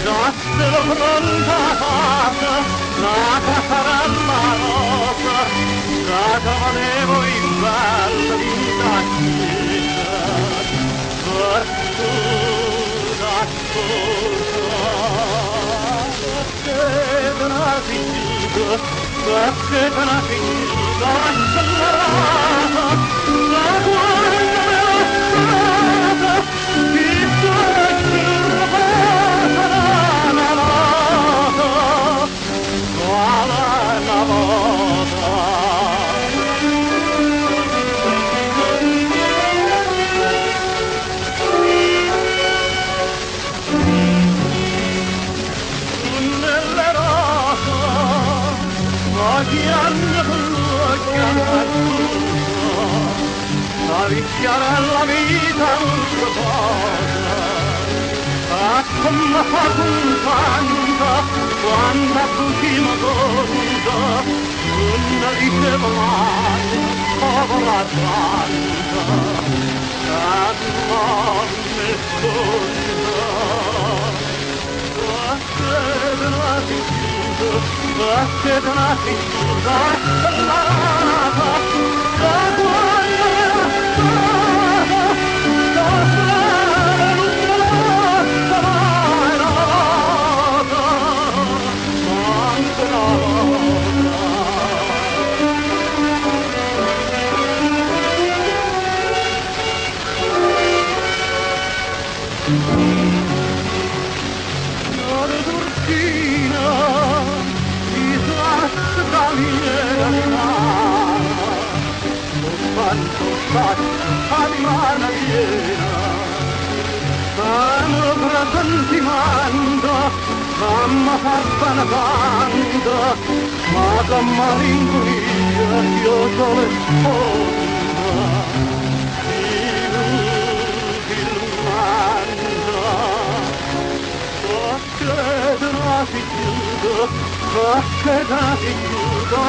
Dassero pronta fatta, nata sarà la rosa, nata vanevo in bella vita chiesa, fortuna sposa, perché te n'ha finito, perché te n'ha finito, accelerata, da quando me l'ha stata, ti la vita un proposito, come fa contenta quando l'ultima cosa non dicevo mai, povera santa, amore sconta, perché te n'ha finito, perché te n'ha finito, accelerata, da quando era stata, da strada lunga lotta, mai nata, anche nata. Nore turchina, disastra mia mano, quanto faccio animale piena, mano presentimento, mamma fatta una canta, ma con malinconia io solo sponda, perché te n'ha finito, perché te n'ha finito,